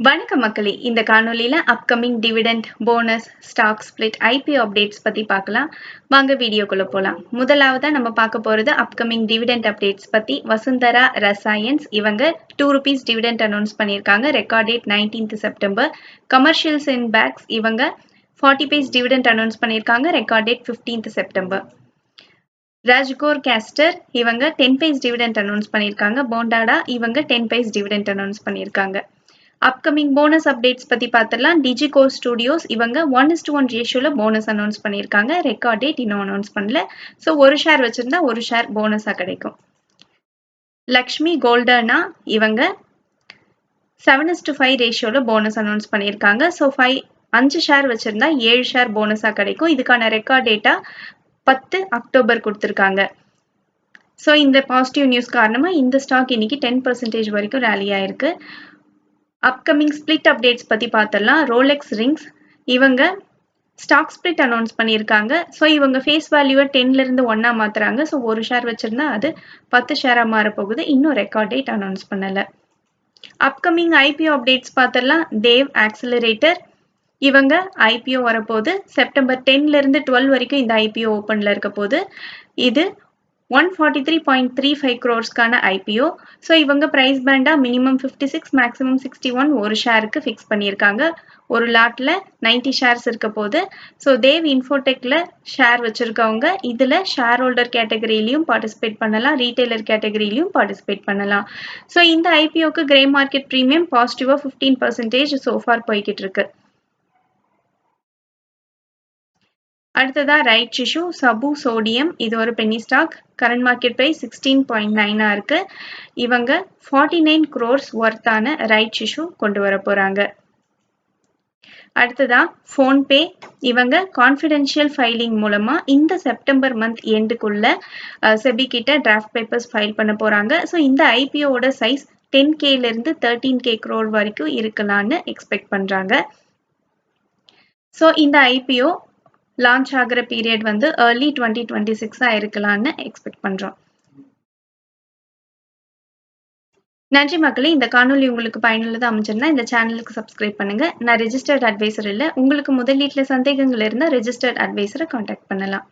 வணக்கம் மக்களே, இந்த காணொளியில upcoming dividend, bonus, stock split, IPO updates பத்தி பார்க்கலாம். வாங்க வீடியோக்குள்ள போலாம். முதலாவதா நம்ம பார்க்க போறது அப்கமிங் டிவிடெண்ட் அப்டேட்ஸ் பத்தி. வசுந்தரா ரசாயன்ஸ் இவங்க ₹2 டிவிடெண்ட் அனௌன்ஸ் பண்ணியிருக்காங்க. Record date 19th September. Commercials in bags இவங்க 40 பைஸ் டிவிடெண்ட் அனௌன்ஸ் பண்ணியிருக்காங்க. Record date 15th September. Rajgor castor இவங்க 10 பைஸ் டிவிடெண்ட் அனௌன்ஸ் பண்ணியிருக்காங்க. போண்டாடா இவங்க 10 பைஸ் டிவிடெண்ட் அனௌன்ஸ் பண்ணியிருக்காங்க. அப்கமிங் போனஸ் அப்டேட்ஸ் பத்தி பார்த்துடலாம். டிஜிகோ ஸ்டுடியோஸ் இவங்க 1:1 ரேஷியோல போனஸ் அனௌன்ஸ் பண்ணியிருக்காங்க. ரெக்கார்ட் டேட் இன்னும் அனௌன்ஸ் பண்ணல. ஸோ ஒரு ஷேர் வச்சிருந்தா ஒரு ஷேர் போனஸா கிடைக்கும். லக்ஷ்மி கோல்டர்னா இவங்க 7:5 ரேஷியோல போனஸ் அனௌன்ஸ் பண்ணியிருக்காங்க. ஸோ 5 ஷேர் வச்சிருந்தா 7 ஷேர் போனஸா கிடைக்கும். இதுக்கான ரெக்கார்ட் டேட்டா 10 அக்டோபர் கொடுத்துருக்காங்க. ஸோ இந்த பாசிட்டிவ் நியூஸ் காரணமா இந்த ஸ்டாக் இன்னைக்கு 10% வரைக்கும் ரேலி ஆயிருக்கு. அப்கமிங் ஸ்பிளிட் அப்டேட்ஸ் பத்தி பார்த்தலாம். ரோலெக்ஸ் ரிங்ஸ் இவங்க ஸ்டாக் ஸ்பிளிட் அனௌன்ஸ் பண்ணியிருக்காங்க. ஸோ இவங்க ஃபேஸ் வேல்யூவை 10ல இருந்து 1 மாத்துறாங்க. ஸோ ஒரு ஷேர் வச்சிருந்தா அது 10 ஷேரா மாறப்போகுது. இன்னும் ரெக்கார்ட் டேட் அனௌன்ஸ் பண்ணல. அப்கமிங் ஐபிஓ அப்டேட்ஸ் பார்த்தலாம். தேவ் ஆக்சிலரேட்டர் இவங்க ஐபிஓ வரப்போகுது. செப்டம்பர் 10ல இருந்து 12 வரைக்கும் இந்த ஐபிஓ ஓப்பன்ல இருக்க போது. இது 143.35 crores-கான ஐபிஓ. ஸோ இவங்க பிரைஸ் பேண்டா மினிமம் 56, மேக்ஸிமம் 61 ஒரு ஷேருக்கு ஃபிக்ஸ் பண்ணியிருக்காங்க. ஒரு லாட்ல 90 ஷேர்ஸ் இருக்க போது. ஸோ தேவ் இன்ஃபோடெக்ல ஷேர் வச்சிருக்கவங்க இதுல ஷேர் ஹோல்டர் கேட்டகரியிலையும் பார்ட்டிசிபேட் பண்ணலாம், ரீட்டைலர் கேட்டகரியிலையும் பார்ட்டிசிபேட் பண்ணலாம். ஸோ இந்த ஐபிஓக்கு கிரே மார்க்கெட் ப்ரீமியம் பாசிட்டிவா 15% சோஃபார் போய்கிட்டு இருக்கு. அடுத்ததா ரைட் டிஷ்யூ சபு சோடியம் இது ஒரு penny stock. Current market price 16.9 இருக்கு. இவங்க 49 crores ஒர்த்தான ரைட் டிஷ்யூ கொண்டு வர போறாங்க. அடுத்ததா போன்பே இவங்க கான்ஃபிடென்ஷியல் ஃபைலிங் மூலமா இந்த செப்டம்பர் மந்த் எண்டுக்குள்ள செபி கிட்ட டிராஃப்ட் பேப்பர்ஸ் ஃபைல் பண்ண போறாங்க. ஸோ இந்த ஐபிஓட சைஸ் 10K இருந்து 13K crore வரைக்கும் இருக்கலாம்னு எக்ஸ்பெக்ட் பண்றாங்க. ஸோ இந்த ஐபிஓ லான்ச் ஆகிற பீரியட் வந்து early 2026 இருக்கலாம்னு எக்ஸ்பெக்ட் பண்றோம். நன்றி மக்களே, இந்த காணொலி உங்களுக்கு பயனுள்ளதா அமைஞ்சிருந்தா இந்த சேனலுக்கு சப்ஸ்கிரைப் பண்ணுங்க. நான் ரெஜிஸ்டர்ட் அட்வைசர் இல்லை. உங்களுக்கு முதலீட்டுல சந்தேகங்கள் இருந்தா ரெஜிஸ்டர்ட் அட்வைசரை கான்டாக்ட் பண்ணலாம்.